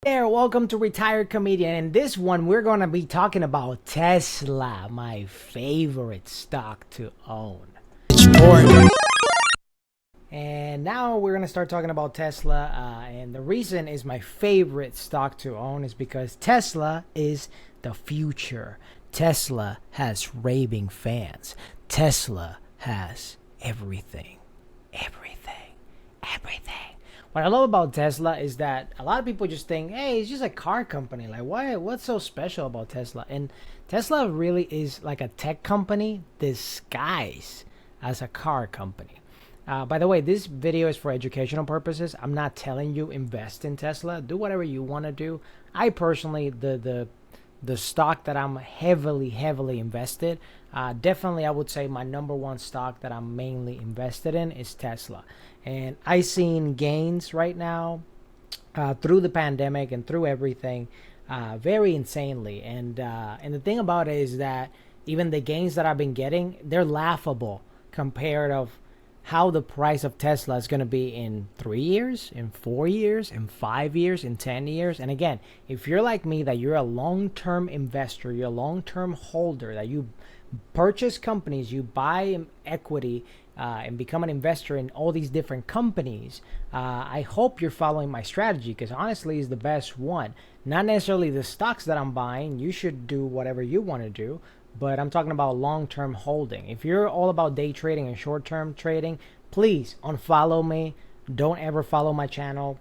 There, welcome to Retired Comedian. In this one, we're going to be talking about Tesla, my favorite stock to own. And now we're going to start talking about Tesla. And the reason is my favorite stock to own is because Tesla is the future. Tesla has raving fans. Tesla has everything. Everything. Everything. What I love about Tesla is that a lot of people just think, hey, it's just a car company. Like, why? What's so special about Tesla? And Tesla really is like a tech company disguised as a car company. By the way, this video is for educational purposes. I'm not telling you invest in Tesla. Do whatever you want to do. I personally, the stock that I'm heavily invested, definitely I would say my number one stock that I'm mainly invested in is Tesla. And I seen gains right now through the pandemic and through everything, very insanely. And the thing about it is that even the gains that I've been getting, they're laughable compared of how the price of Tesla is going to be in 3 years, in 4 years, in 5 years, in 10 years. And again, if you're like me, that you're a long-term investor, you're a long-term holder, that you purchase companies, you buy equity, and become an investor in all these different companies, I hope you're following my strategy, because honestly is the best one. Not necessarily the stocks that I'm buying. You should do whatever you want to do, but I'm talking about long-term holding. If you're all about day trading and short-term trading, please unfollow me. Don't ever follow my channel,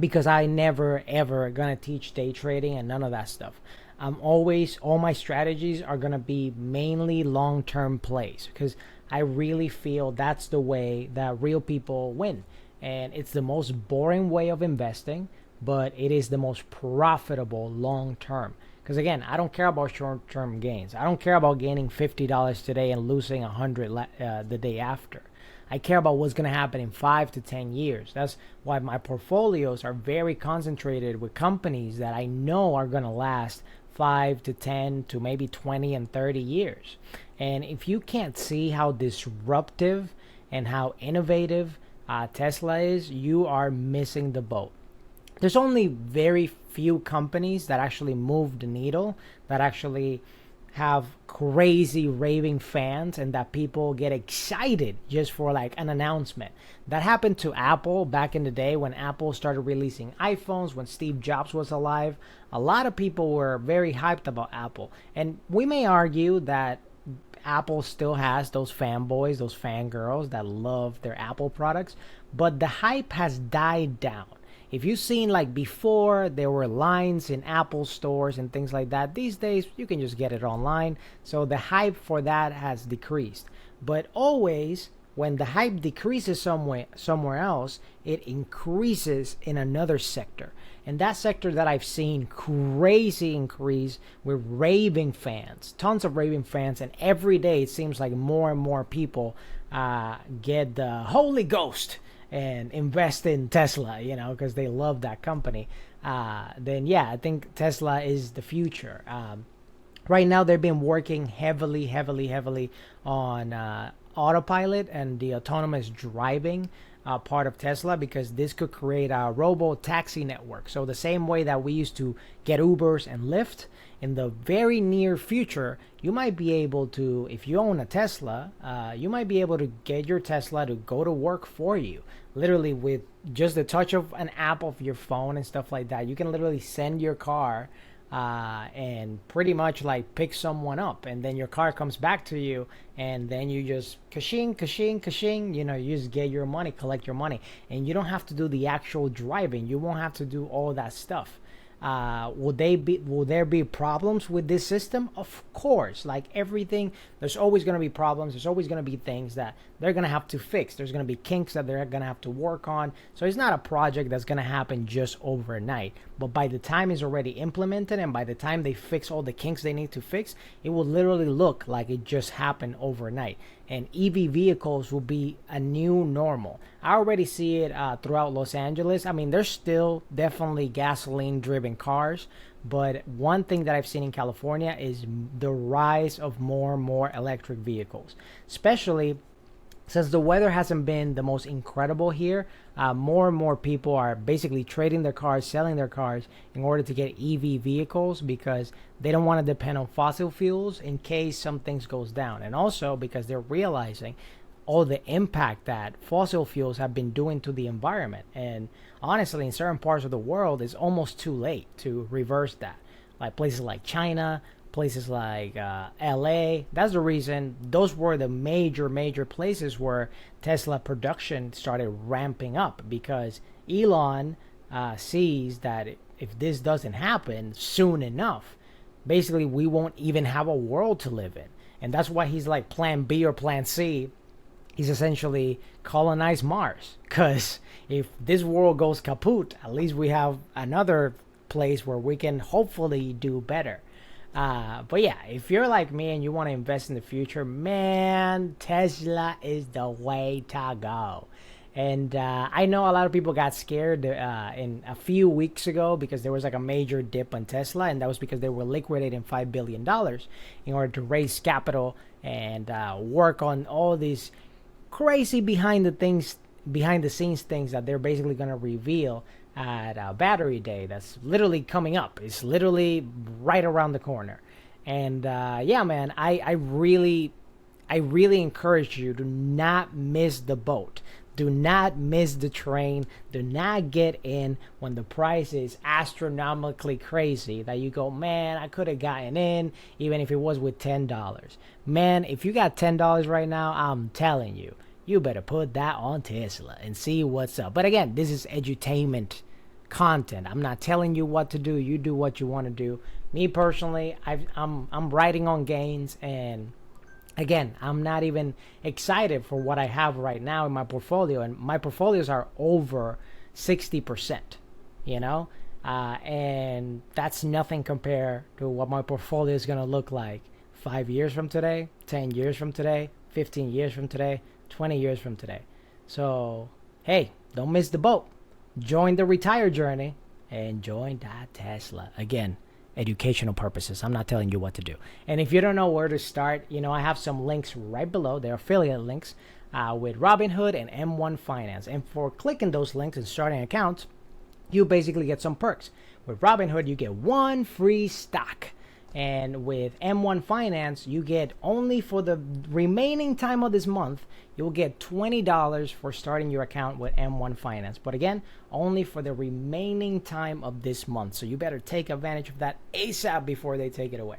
because I never ever gonna teach day trading and none of that stuff. I'm always, all my strategies are gonna be mainly long-term plays, because I really feel that's the way that real people win. And it's the most boring way of investing, but it is the most profitable long term. Because again, I don't care about short term gains. I don't care about gaining $50 today and losing 100 the day after. I care about what's going to happen in 5 to 10 years. That's why my portfolios are very concentrated with companies that I know are going to last 5 to 10 to maybe 20 and 30 years. And if you can't see how disruptive and how innovative Tesla is, you are missing the boat. There's only very few companies that actually move the needle, that actually have crazy raving fans, and that people get excited just for like an announcement. That happened to Apple back in the day when Apple started releasing iPhones, when Steve Jobs was alive. A lot of people were very hyped about Apple. And we may argue that Apple still has those fanboys, those fangirls that love their Apple products, but the hype has died down. If you've seen, like, before there were lines in Apple stores and things like that, these days you can just get it online. So the hype for that has decreased. But always when the hype decreases somewhere else, it increases in another sector. And that sector that I've seen crazy increase with raving fans, tons of raving fans, and every day it seems like more and more people get the Holy Ghost and invest in Tesla, because they love that company. Then yeah, I think Tesla is the future. Right now they've been working heavily on autopilot and the autonomous driving part of Tesla, because this could create a robo taxi network. So the same way that we used to get Ubers and Lyft, in the very near future, you might be able to, if you own a Tesla, you might be able to get your Tesla to go to work for you. Literally, with just the touch of an app of your phone and stuff like that, you can literally send your car and pretty much like pick someone up, and then your car comes back to you, and then you just kashing, you just get your money, collect your money, and you don't have to do the actual driving. You won't have to do all that stuff. Will there be problems with this system? Of course, like everything, there's always going to be problems. There's always going to be things that they're going to have to fix. There's going to be kinks that they're going to have to work on. So it's not a project that's going to happen just overnight, but by the time it's already implemented and by the time they fix all the kinks they need to fix, it will literally look like it just happened overnight. And EV vehicles will be a new normal. I already see it throughout Los Angeles. I mean, there's still definitely gasoline driven cars, but one thing that I've seen in California is the rise of more and more electric vehicles, especially since the weather hasn't been the most incredible here, more and more people are basically trading their cars, selling their cars in order to get EV vehicles because they don't want to depend on fossil fuels in case some things goes down. And also because they're realizing all the impact that fossil fuels have been doing to the environment. And honestly, in certain parts of the world, it's almost too late to reverse that. Like places like China, places like LA. That's the reason those were the major places where Tesla production started ramping up, because Elon sees that if this doesn't happen soon enough, basically we won't even have a world to live in. And that's why he's like plan B or plan C. He's essentially colonize Mars, because if this world goes kaput, at least we have another place where we can hopefully do better. But yeah, if you're like me and you want to invest in the future, man, Tesla is the way to go. And I know a lot of people got scared in a few weeks ago because there was like a major dip on Tesla, and that was because they were liquidating $5 billion in order to raise capital and work on all these crazy behind the scenes things that they're basically going to reveal at Battery Day. That's literally coming up. It's literally right around the corner. And yeah, man, I really encourage you to not miss the boat. Do not miss the train. Do not get in when the price is astronomically crazy that you go, man, I could have gotten in even if it was with $10. Man, if you got $10 right now, I'm telling you, you better put that on Tesla and see what's up. But again, this is edutainment content. I'm not telling you what to do. You do what you want to do. Me personally, I'm riding on gains, and again, I'm not even excited for what I have right now in my portfolio, and my portfolios are over 60%, you know, and that's nothing compared to what my portfolio is going to look like 5 years from today, 10 years from today, 15 years from today, 20 years from today. So, hey, don't miss the boat. Join the retire journey and join that Tesla. Again, educational purposes. I'm not telling you what to do. And if you don't know where to start, you know, I have some links right below. They're affiliate links with Robinhood and M1 Finance. And for clicking those links and starting accounts, you basically get some perks. With Robinhood, you get one free stock. And with M1 Finance, you get only for the remaining time of this month, you'll get $20 for starting your account with M1 Finance. But again, only for the remaining time of this month. So you better take advantage of that ASAP before they take it away.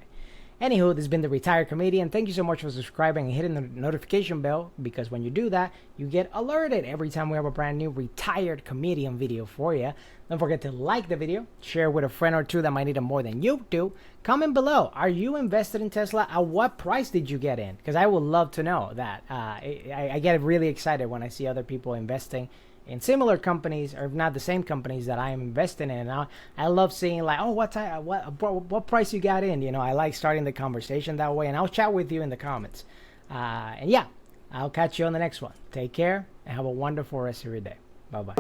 Anywho, this has been the Retired Comedian. Thank you so much for subscribing and hitting the notification bell, because when you do that, you get alerted every time we have a brand new Retired Comedian video for you. Don't forget to like the video, share with a friend or two that might need it more than you do. Comment below, are you invested in Tesla? At what price did you get in? Because I would love to know that. I get really excited when I see other people investing in similar companies, or if not the same companies that I am investing in. And I love seeing like, oh, what price you got in? You know, I like starting the conversation that way, and I'll chat with you in the comments. And yeah, I'll catch you on the next one. Take care and have a wonderful rest of your day. Bye-bye.